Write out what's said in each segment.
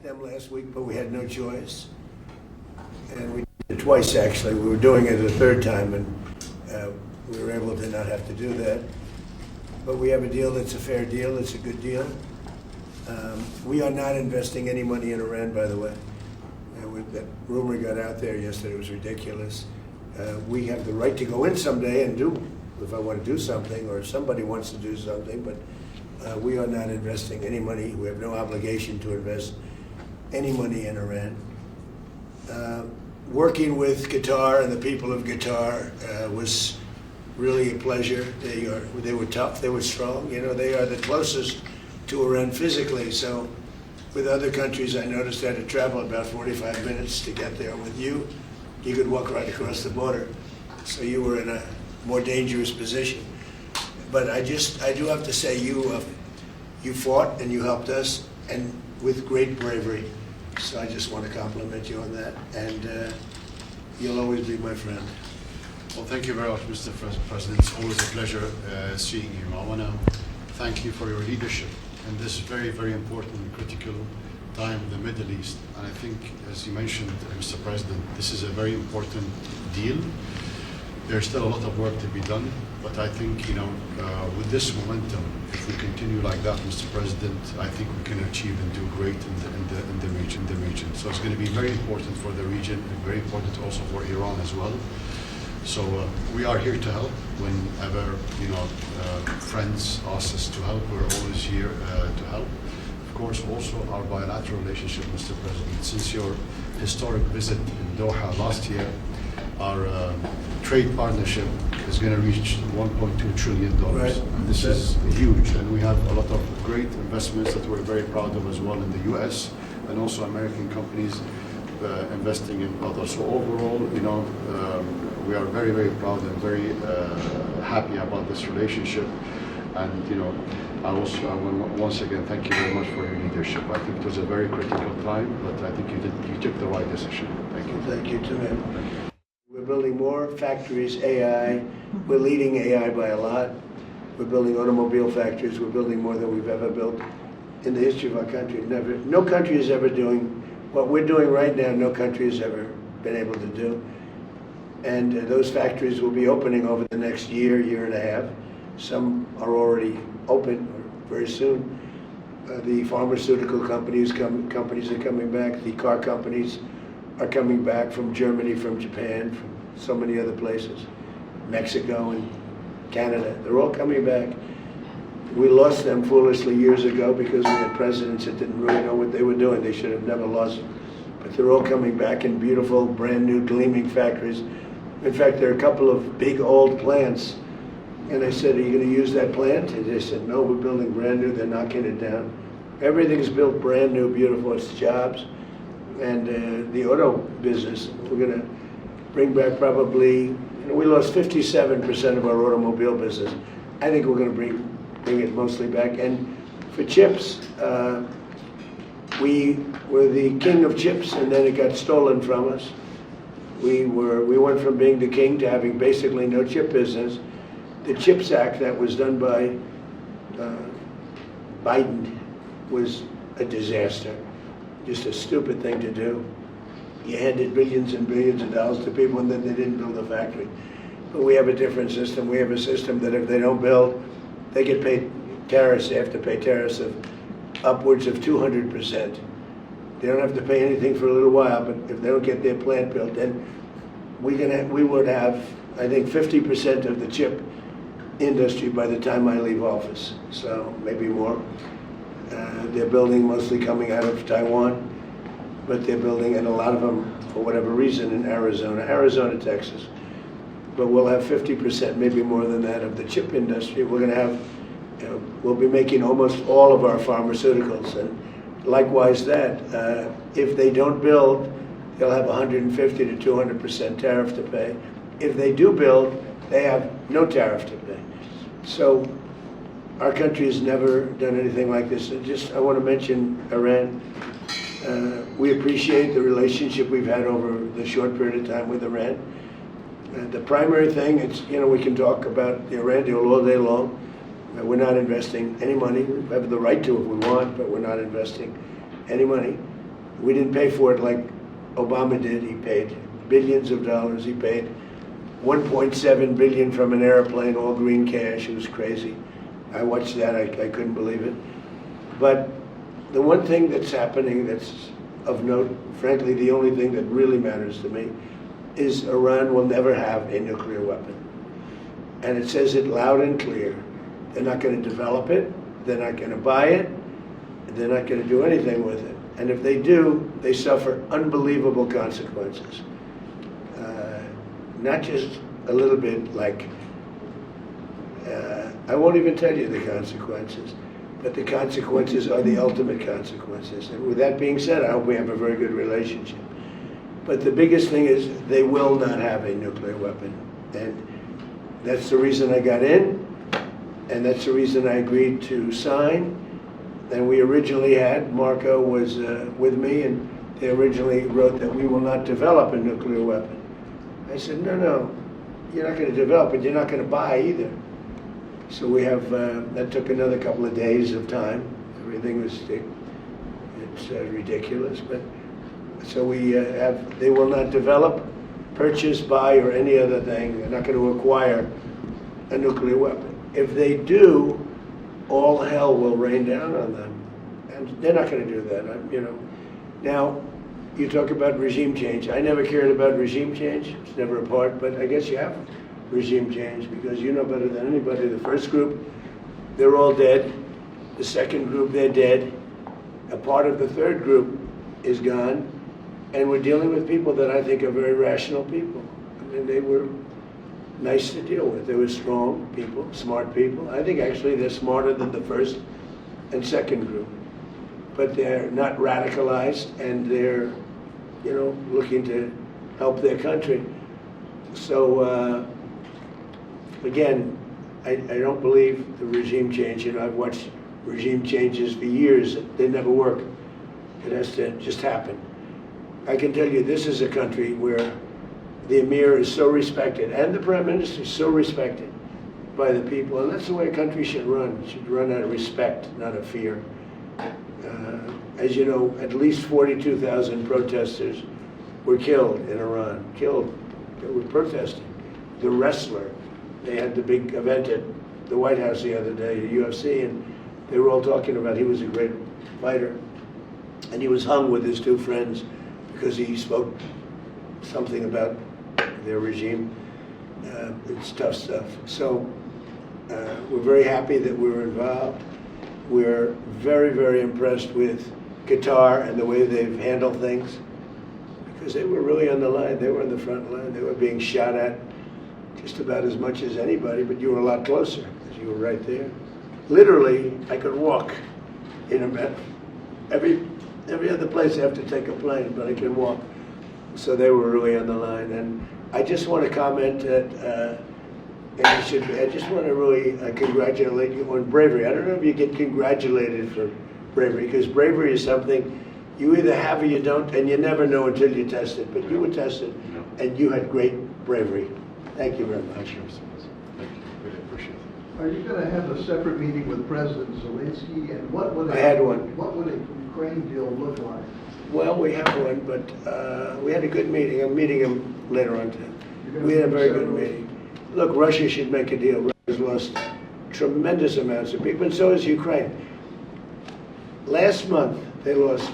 them last week, but we had no choice. And we did it twice, actually. We were doing it a third time, and we were able to not have to do that. But we have a deal that's a fair deal. It's a good deal. We are not investing any money in Iran, by the way. That rumor got out there yesterday. It was ridiculous. We have the right to go in someday and do, if I want to do something, or if somebody wants to do something, but we are not investing any money. We have no obligation to invest any money in Iran. Working with Qatar and the people of Qatar was really a pleasure. They were tough, they were strong. You know, they are the closest to Iran physically, so with other countries I noticed I had to travel about 45 minutes to get there. With you, you could walk right across the border, so you were in a more dangerous position. But I do have to say you fought and you helped us, and with great bravery. So I just want to compliment you on that, and you'll always be my friend. Well, thank you very much, Mr. President. It's always a pleasure seeing you. I want to thank you for your leadership in this very, very important and critical time in the Middle East. And I think, as you mentioned, Mr. President, this is a very important deal. There's still a lot of work to be done, but I think, you know, with this momentum, if we continue like that, Mr. President, I think we can achieve and do great in the region. So it's going to be very important for the region, and very important also for Iran as well. So we are here to help whenever, you know, friends ask us to help. We're always here to help. Of course, also our bilateral relationship, Mr. President. Since your historic visit in Doha last year, our trade partnership is going to reach $1.2 trillion. Right. And this is huge, and we have a lot of great investments that we're very proud of as well in the U.S. and also American companies investing in Qatar. So overall, you know, we are very, very proud and very happy about this relationship. And, you know, I want to once again thank you very much for your leadership. I think it was a very critical time, but I think you took the right decision. Thank you. Thank you to him. We're building more factories, AI. We're leading AI by a lot. We're building automobile factories. We're building more than we've ever built in the history of our country. No country is ever doing what we're doing right now. No country has ever been able to do. And those factories will be opening over the next year, year and a half. Some are already open very soon. The pharmaceutical companies are coming back. The car companies are coming back from Germany, from Japan, from so many other places. Mexico and Canada, they're all coming back. We lost them foolishly years ago because we had presidents that didn't really know what they were doing. They should have never lost them. But they're all coming back in beautiful, brand new, gleaming factories. In fact, there are a couple of big old plants. And I said, are you going to use that plant? And they said, no, we're building brand new. They're knocking it down. Everything's built brand new, beautiful. It's jobs. And the auto business, we're going to bring back probably, you know, we lost 57% of our automobile business. I think we're going to bring it mostly back. And for chips, we were the king of chips, and then it got stolen from us. We went from being the king to having basically no chip business. The CHIPS Act that was done by Biden was a disaster. Just a stupid thing to do. You handed billions and billions of dollars to people, and then they didn't build a factory. But we have a different system. We have a system that if they don't build, they get paid tariffs. They have to pay tariffs of upwards of 200%. They don't have to pay anything for a little while, but if they don't get their plant built, then we would have, I think, 50% of the chip industry by the time I leave office, so maybe more. They're building mostly coming out of Taiwan, but they're building, and a lot of them, for whatever reason, in Arizona, Texas. But we'll have 50%, maybe more than that, of the chip industry. We're going to have, you know, we'll be making almost all of our pharmaceuticals, and likewise that. If they don't build, they'll have 150 to 200% tariff to pay. If they do build, they have no tariff to pay. So our country has never done anything like this. I want to mention Iran. We appreciate the relationship we've had over the short period of time with Iran. The primary thing, it's, you know, we can talk about the Iran deal all day long. We're not investing any money. We have the right to if we want, but we're not investing any money. We didn't pay for it like Obama did. He paid billions of dollars. He paid 1.7 billion from an airplane, all green cash. It was crazy. I watched that. I couldn't believe it. But the one thing that's happening that's of note, frankly, the only thing that really matters to me, is Iran will never have a nuclear weapon. And it says it loud and clear. They're not going to develop it. They're not going to buy it. They're not going to do anything with it. And if they do, they suffer unbelievable consequences. Not just a little bit like, I won't even tell you the consequences, but the consequences are the ultimate consequences. And with that being said, I hope we have a very good relationship. But the biggest thing is they will not have a nuclear weapon. And that's the reason I got in, and that's the reason I agreed to sign. And we originally had, Marco was with me, and they originally wrote that we will not develop a nuclear weapon. I said, no, you're not going to develop it, you're not going to buy either. So we have, that took another couple of days of time. Everything was, it's ridiculous, but so we have, they will not develop, purchase, buy, or any other thing. They're not going to acquire a nuclear weapon. If they do, all hell will rain down on them. And they're not going to do that, you know. Now, you talk about regime change. I never cared about regime change. It's never a part, but I guess you have regime change because you know better than anybody. The first group, they're all dead. The second group, they're dead. A part of the third group is gone. And we're dealing with people that I think are very rational people. I mean, they were nice to deal with. They were strong people, smart people. I think actually they're smarter than the first and second group. But they're not radicalized, and they're, you know, looking to help their country. So, again, I don't believe the regime change. You know, I've watched regime changes for years. They never work. It has to just happen. I can tell you this is a country where the Emir is so respected, and the Prime Minister is so respected by the people, and that's the way a country should run. It should run out of respect, not of fear. As you know, at least 42,000 protesters were killed in Iran. Killed. They were protesting. The wrestler, they had the big event at the White House the other day, the UFC, and they were all talking about he was a great fighter. And he was hung with his two friends because he spoke something about their regime. It's tough stuff. So we're very happy that we were involved. We're very, very impressed with Qatar and the way they've handled things, because they were really on the line. They were in the front line. They were being shot at just about as much as anybody, but you were a lot closer because you were right there. Literally, I could walk in a minute. Every other place I have to take a plane, but I can walk. So they were really on the line. And I just want to comment that, I just want to really congratulate you on bravery. I don't know if you get congratulated for bravery, because bravery is something you either have or you don't, and you never know until you test it. But you were tested, and you had great bravery. Thank you very much. Thank you, Mr. President. Thank you. Really appreciate it. Are you going to have a separate meeting with President Zelensky, and what would I had one. What would a Ukraine deal look like? Well, we have one, but we had a good meeting. I'm meeting him later on today. We had a very good meeting. Look, Russia should make a deal. Russia's lost tremendous amounts of people, and so has Ukraine. Last month, they lost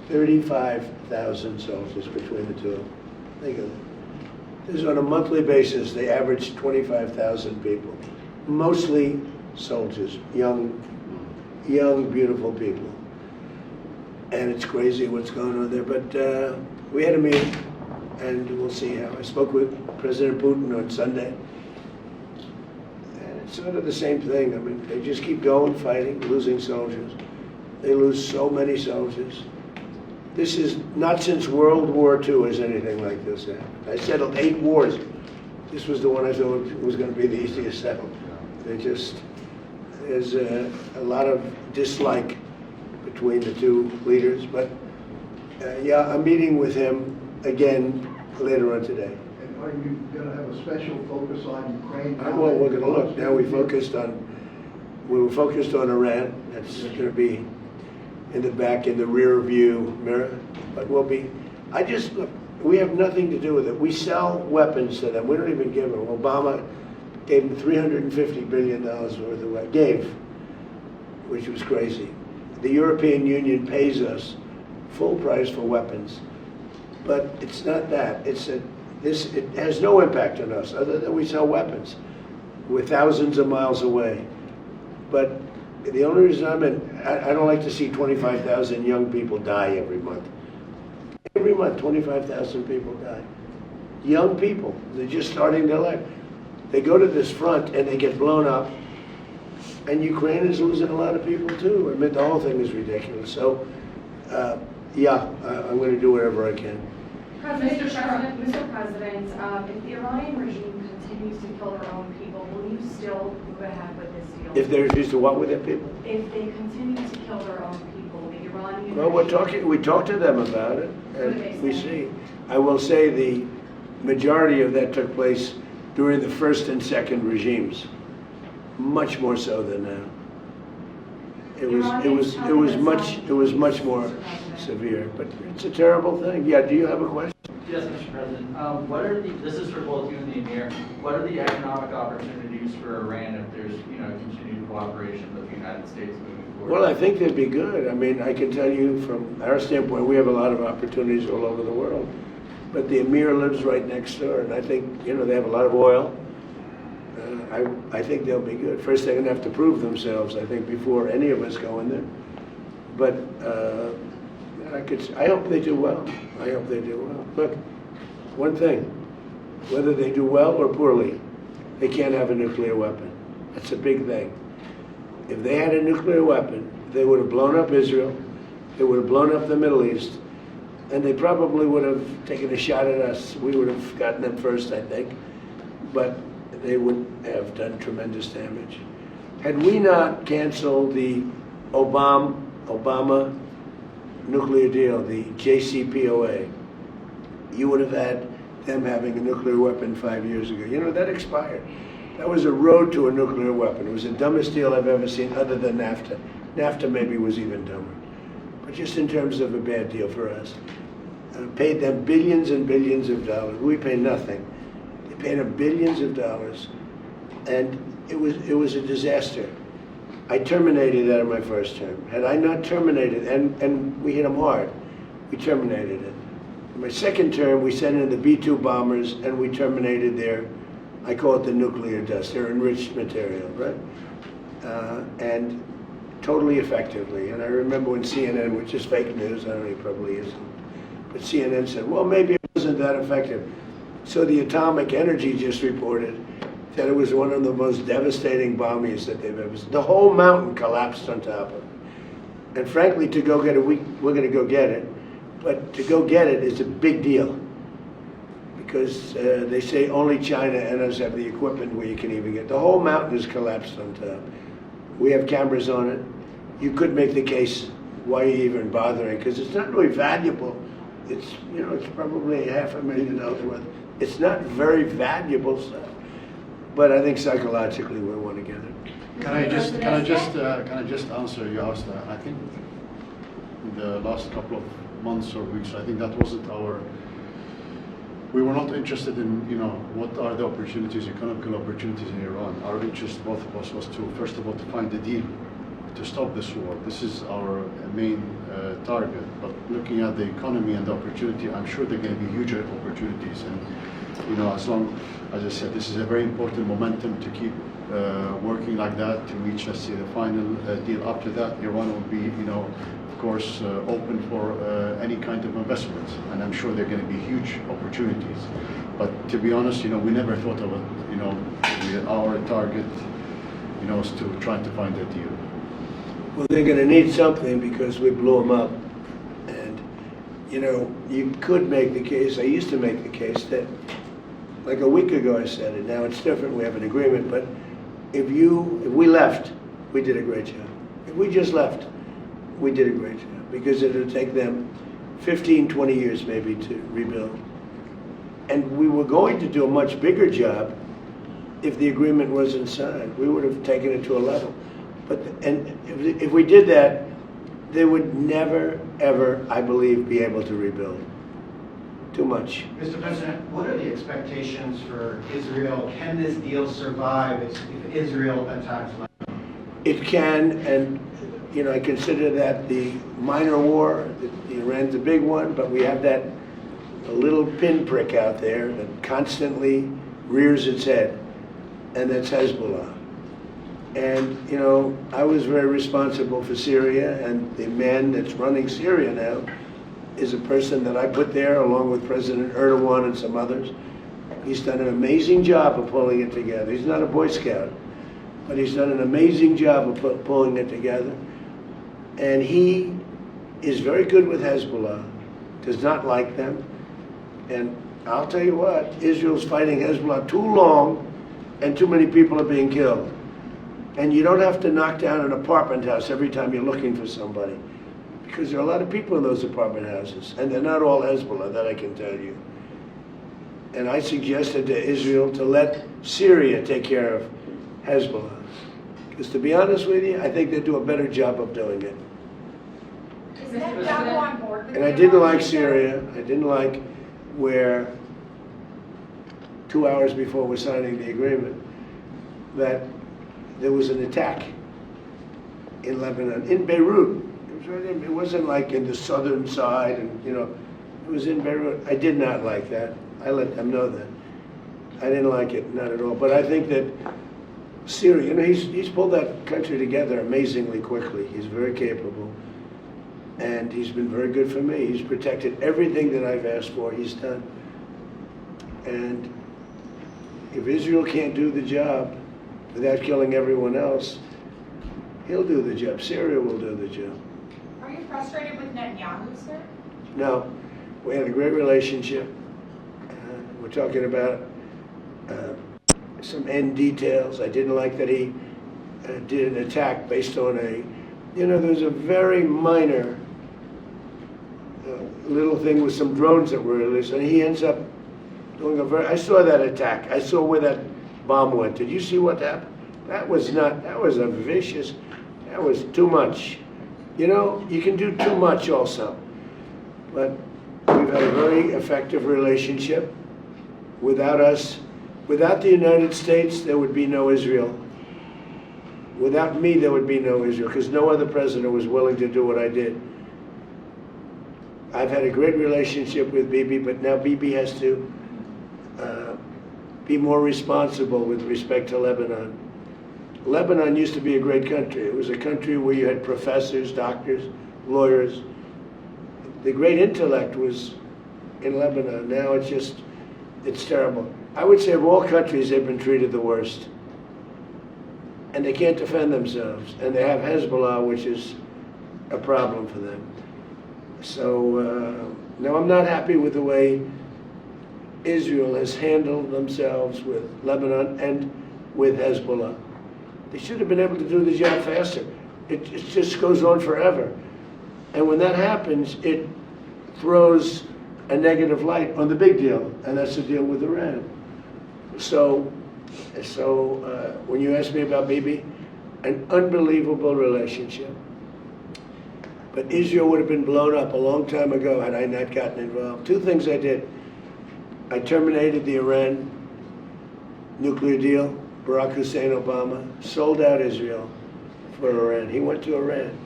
35,000 soldiers between the two of them. Think of it. This is on a monthly basis. They average 25,000 people, mostly soldiers, young, beautiful people. And it's crazy what's going on there. But we had a meeting, and we'll see how. I spoke with President Putin on Sunday. And it's sort of the same thing. I mean, they just keep going, fighting, losing soldiers. They lose so many soldiers. This is not since World War II has anything like this happened. I settled 8 wars. This was the one I thought was going to be the easiest settled. There's a lot of dislike between the two leaders. But yeah, I'm meeting with him again later on today. And are you going to have a special focus on Ukraine? Well, we're going to look. Now we were focused on Iran. That's going to be in the back, in the rear view mirror. But we'll be, look, we have nothing to do with it. We sell weapons to them. We don't even give them. Obama gave them $350 billion worth of weapons. Which was crazy. The European Union pays us full price for weapons. But it's not that. It has no impact on us other than we sell weapons. We're thousands of miles away. But the only reason I don't like to see 25,000 young people die every month. Every month, 25,000 people die. Young people, they're just starting their life. They go to this front and they get blown up. And Ukraine is losing a lot of people too. I mean, the whole thing is ridiculous. So, yeah, I'm going to do whatever I can. Mr. President, if the Iranian regime continues to kill their own people, will you still move ahead with this deal? If they refuse to what with their people? If they continue to kill their own people, the Iranian Well, regime... we talk to them about it, and we see. I will say the majority of that took place during the first and second regimes, much more so than now. It was much more severe, but it's a terrible thing. Yeah, do you have a question? Yes, Mr. President. This is for both you and the Emir. What are the economic opportunities for Iran if there's, continued cooperation with the United States moving forward? Well, I think they'd be good. I mean, I can tell you from our standpoint, we have a lot of opportunities all over the world. But the Emir lives right next door, and I think, they have a lot of oil. I think they'll be good. First, they're going to have to prove themselves, I think, before any of us go in there. But I hope they do well. I hope they do well. Look, one thing, whether they do well or poorly, they can't have a nuclear weapon. That's a big thing. If they had a nuclear weapon, they would have blown up Israel, they would have blown up the Middle East, and they probably would have taken a shot at us. We would have gotten them first, I think. But they would have done tremendous damage. Had we not canceled the Obama nuclear deal, the JCPOA, you would have had them having a nuclear weapon 5 years ago. That expired. That was a road to a nuclear weapon. It was the dumbest deal I've ever seen other than NAFTA. NAFTA maybe was even dumber. But just in terms of a bad deal for us. Paid them billions and billions of dollars. We pay nothing. They paid them billions of dollars. And it was a disaster. I terminated that in my first term. Had I not terminated, and we hit them hard, we terminated it. In my second term, we sent in the B-2 bombers, and we terminated I call it the nuclear dust, their enriched material, right? And totally effectively. And I remember when CNN, which is fake news, I don't know, it probably isn't, but CNN said, well, maybe it wasn't that effective. So the Atomic Energy just reported that it was one of the most devastating bombings that they've ever seen. The whole mountain collapsed on top of it. And frankly, to go get it, we're going to go get it, but to go get it is a big deal. Because they say only China and us have the equipment where you can even get. The whole mountain is collapsed on top. We have cameras on it. You could make the case, why are you even bothering? Because it's not really valuable. It's, it's probably $500,000 worth. It's not very valuable stuff. But I think psychologically we want to get it. Can I just answer you asked that? I think in the last couple of months or weeks, I think that wasn't we were not interested in, what are the opportunities, economical opportunities in Iran. Our interest, both of us, was to, first of all, to find a deal to stop this war. This is our main target. But looking at the economy and the opportunity, I'm sure there are going to be huge opportunities. And, as long, as I said, this is a very important momentum to keep working like that to reach, let's say, the final deal. After that, Iran will be, of course, open for any kind of investments, and I'm sure there are going to be huge opportunities. But to be honest, we never thought of it. Our target, is to try to find a deal. Well, they're going to need something because we blew them up, and you could make the case. I used to make the case that, like a week ago, I said it. Now it's different. We have an agreement, but if we left, we did a great job. If we just left, we did a great job, because it would take them 15, 20 years maybe to rebuild. And we were going to do a much bigger job if the agreement wasn't signed. We would have taken it to a level. But if we did that, they would never, ever, I believe, be able to rebuild. Too much. Mr. President, what are the expectations for Israel? Can this deal survive if Israel attacks Lebanon? It can, and you know, I consider that the minor war. Iran's a big one, but we have that little pinprick out there that constantly rears its head, and that's Hezbollah. And you know, I was very responsible for Syria, and the man that's running Syria now is a person that I put there along with President Erdogan and some others. He's done an amazing job of pulling it together. He's not a Boy Scout, but he's done an amazing job of pulling it together. And he is very good with Hezbollah, does not like them. And I'll tell you what, Israel's fighting Hezbollah too long, and too many people are being killed. And you don't have to knock down an apartment house every time you're looking for somebody, because there are a lot of people in those apartment houses, and they're not all Hezbollah, that I can tell you. And I suggested to Israel to let Syria take care of Hezbollah. Because to be honest with you, I think they do a better job of doing it. Is Netanyahu on board with And I the didn't Iran like deal? Syria. I didn't like where 2 hours before we're signing the agreement that there was an attack in Lebanon, in Beirut. It wasn't like in the southern side, and you know, it was in Beirut. I did not like that. I let them know that. I didn't like it, not at all. But I think that Syria, you know, he's pulled that country together amazingly quickly. He's very capable, and he's been very good for me. He's protected everything that I've asked for. He's done. And if Israel can't do the job without killing everyone else, he'll do the job. Syria will do the job. Are you frustrated with Netanyahu, sir? No, we had a great relationship. We're talking about some end details. I didn't like that he did an attack based on there's a very minor little thing with some drones that were released, and he ends up doing I saw that attack. I saw where that bomb went. Did you see what happened? That was a vicious, that was too much. You know, you can do too much also. But we've had a very effective relationship. Without us, without the United States, there would be no Israel. Without me, there would be no Israel, because no other president was willing to do what I did. I've had a great relationship with Bibi, but now Bibi has to be more responsible with respect to Lebanon. Lebanon used to be a great country. It was a country where you had professors, doctors, lawyers. The great intellect was in Lebanon. Now it's terrible. I would say of all countries, they've been treated the worst. And they can't defend themselves. And they have Hezbollah, which is a problem for them. So, no, I'm not happy with the way Israel has handled themselves with Lebanon and with Hezbollah. They should have been able to do the job faster. It just goes on forever. And when that happens, it throws a negative light on the big deal, and that's the deal with Iran. So when you ask me about Bibi, an unbelievable relationship. But Israel would have been blown up a long time ago had I not gotten involved. Two things I did. I terminated the Iran nuclear deal. Barack Hussein Obama sold out Israel for Iran. He went to Iran.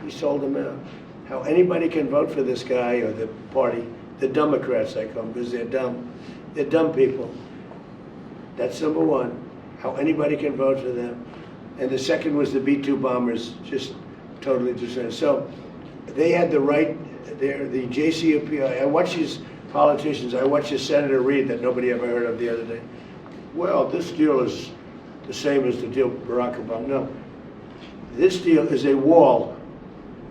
He sold them out. How anybody can vote for this guy or the party, the Democrats I call them, because they're dumb. They're dumb people. That's number one. How anybody can vote for them. And the second was the B-2 bombers, just totally destroyed. So they had the right, the JCPOA. I watch these politicians. I watched this Senator Reid that nobody ever heard of the other day. Well, this deal is the same as the deal with Barack Obama. No. This deal is a wall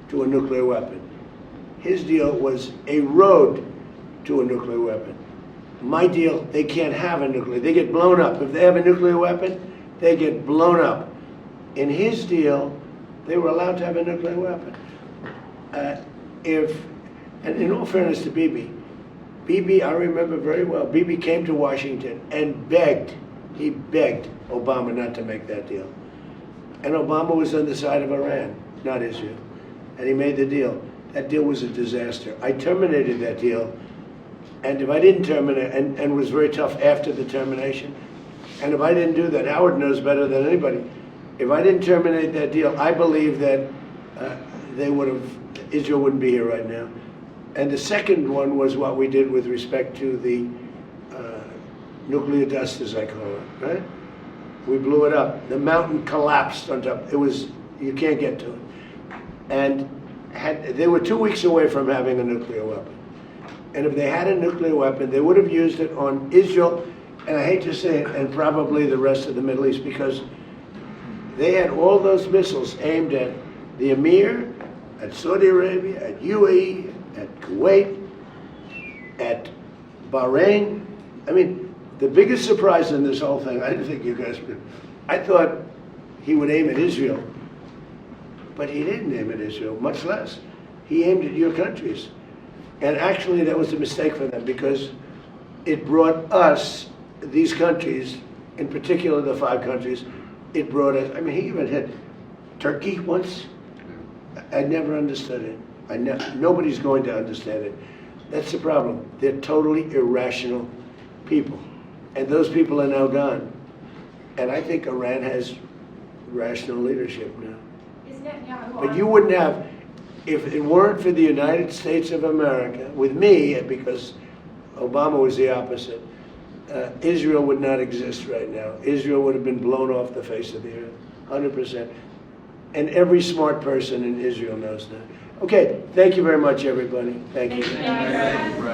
to a nuclear weapon. His deal was a road to a nuclear weapon. My deal, they can't have a nuclear. They get blown up. If they have a nuclear weapon, they get blown up. In his deal, they were allowed to have a nuclear weapon. And in all fairness to Bibi, I remember very well, Bibi came to Washington and he begged Obama not to make that deal. And Obama was on the side of Iran, not Israel. and he made the deal. That deal was a disaster. I terminated that deal, and if I didn't terminate, and was very tough after the termination, and if I didn't do that, Howard knows better than anybody, if I didn't terminate that deal, I believe that Israel wouldn't be here right now. And the second one was what we did with respect to the nuclear dust, as I call it, right? We blew it up. The mountain collapsed on top. You can't get to it. And they were 2 weeks away from having a nuclear weapon. And if they had a nuclear weapon, they would have used it on Israel, and I hate to say it, and probably the rest of the Middle East, because they had all those missiles aimed at the Emir, at Saudi Arabia, at UAE, at Kuwait, at Bahrain. I mean, the biggest surprise in this whole thing, I didn't think you guys would, I thought he would aim at Israel, but he didn't aim at Israel, much less. He aimed at your countries. And actually that was a mistake for them, because it brought us, these countries, in particular the 5 countries, it brought us, I mean, he even hit Turkey once. I never understood it. Nobody's going to understand it. That's the problem. They're totally irrational people. And those people are now gone. And I think Iran has rational leadership now. Is Netanyahu But you wouldn't have, if it weren't for the United States of America, with me, because Obama was the opposite, Israel would not exist right now. Israel would have been blown off the face of the earth, 100%. And every smart person in Israel knows that. Okay, thank you very much, everybody. Thank you. Thank you.